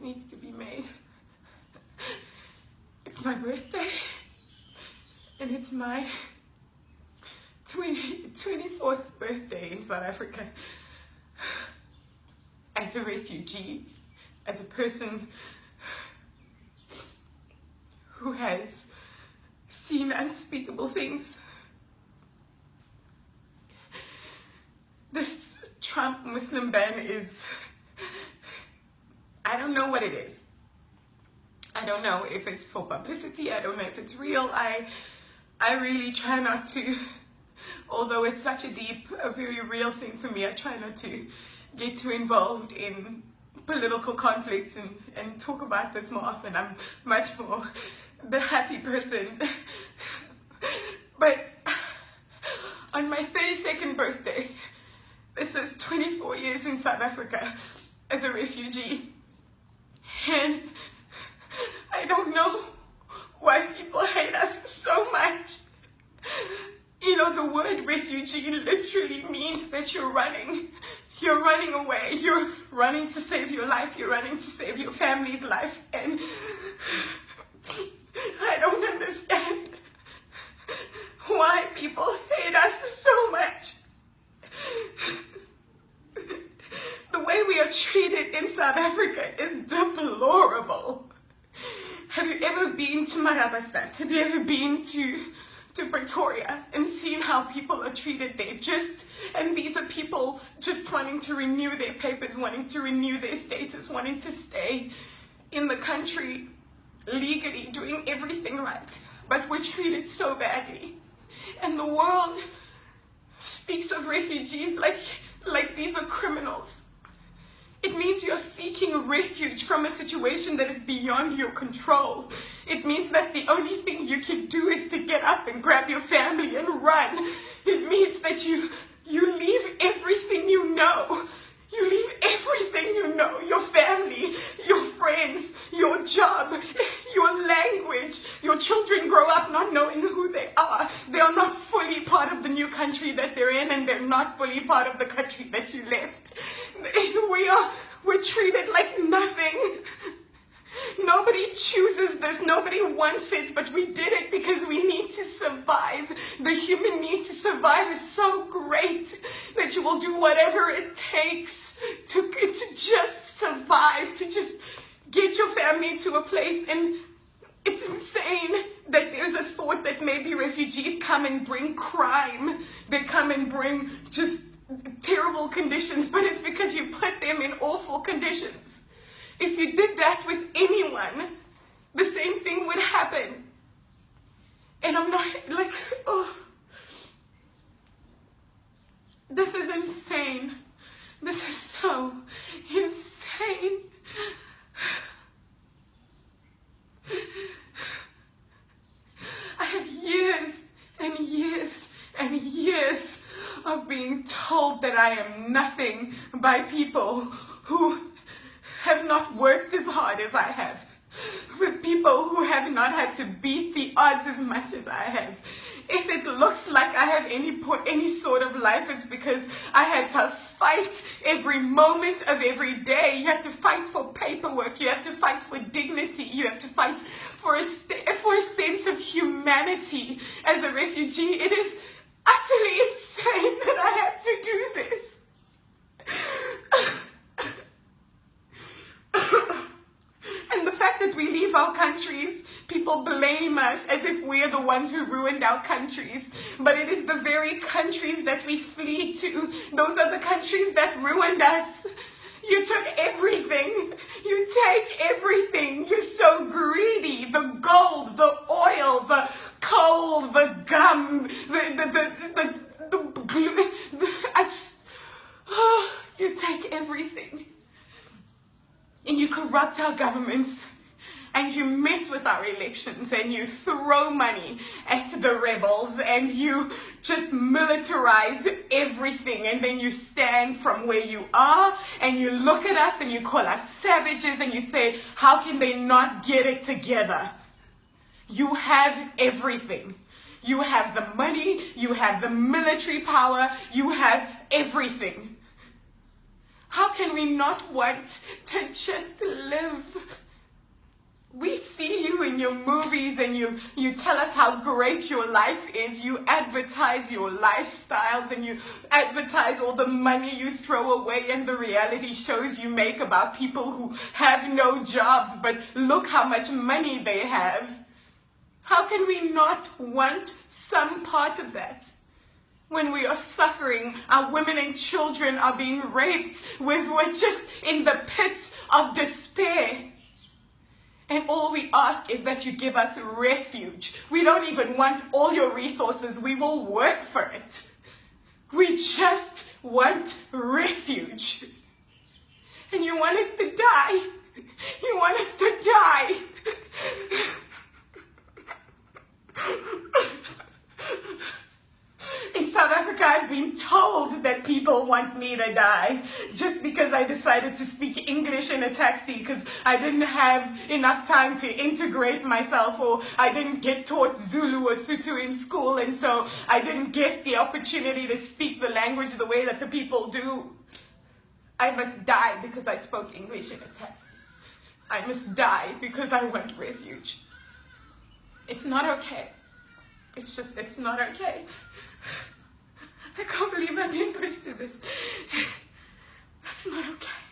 needs to be made. It's my birthday, and it's my 24th birthday in South Africa. As a refugee, as a person who has seen unspeakable things. This Trump Muslim ban is, I don't know what it is. I don't know if it's for publicity. I don't know if it's real. I really try not to, although it's such a very real thing for me, I try not to get too involved in political conflicts and talk about this more often. I'm much more the happy person. But on my 32nd birthday, this is 24 years in South Africa as a refugee, and I don't know why people hate us so much. You know, the word refugee literally means that you're running. You're running away. You're running to save your life. You're running to save your family's life. And I don't understand why people hate us so much. The way we are treated in South Africa is deplorable. Have you ever been to Marabastad? Have you ever been to Pretoria and seen how people are treated there? And these are people just wanting to renew their papers, wanting to renew their status, wanting to stay in the country legally, doing everything right. But we're treated so badly. And the world speaks of refugees like these are criminals. It means you're seeking refuge from a situation that is beyond your control. It means that the only thing you can do is to get up and grab your family and run. It means that you leave everything you know. You leave everything you know. Your family, your friends, your job, your language. Your children grow up not knowing who they are. They are not fully part of the new country that they're in, and they're not fully part of the country that you left. We're treated like nothing. Nobody chooses this, nobody wants it, but we did it because we need to survive. The human need to survive is so great that you will do whatever it takes to just survive, to just get your family to a place. And it's insane that there's a thought that maybe refugees come and bring crime. They come and bring just terrible conditions, but it's because you put them in awful conditions. If you did that with anyone, the same thing would happen. And I'm not like, oh, this is insane. This is so insane. I have years and years and years of being told that I am nothing by people who have not worked as hard as I have, with people who have not had to beat the odds as much as I have. If it looks like I have any sort of life, it's because I had to fight every moment of every day. You have to fight for paperwork. You have to fight for dignity. You have to fight for a sense of humanity. As a refugee, it is utterly insane that I have to do this. And the fact that we leave our countries, people blame us as if we're the ones who ruined our countries. But it is the very countries that we flee to. Those are the countries that ruined us. You took everything. You take everything. You're so greedy. The gold, the oil, the coal, the gum, the glue. You take everything. And you corrupt our governments, and you mess with our elections, and you throw money at the rebels, and you just militarize everything, and then you stand from where you are, and you look at us, and you call us savages, and you say, how can they not get it together? You have everything. You have the money, you have the military power, you have everything. How can we not want to just live? We see you in your movies and you tell us how great your life is. You advertise your lifestyles and you advertise all the money you throw away and the reality shows you make about people who have no jobs, but look how much money they have. How can we not want some part of that? When we are suffering, our women and children are being raped, we're just in the pits of despair. And all we ask is that you give us refuge. We don't even want all your resources. We will work for it. We just want refuge. And you want us to die. You want us to die. In South Africa, I've been told that people want me to die just because I decided to speak English in a taxi because I didn't have enough time to integrate myself, or I didn't get taught Zulu or Sotho in school, and so I didn't get the opportunity to speak the language the way that the people do. I must die because I spoke English in a taxi. I must die because I want refuge. It's not okay. It's not okay. I can't believe I'm being pushed to this. That's not okay.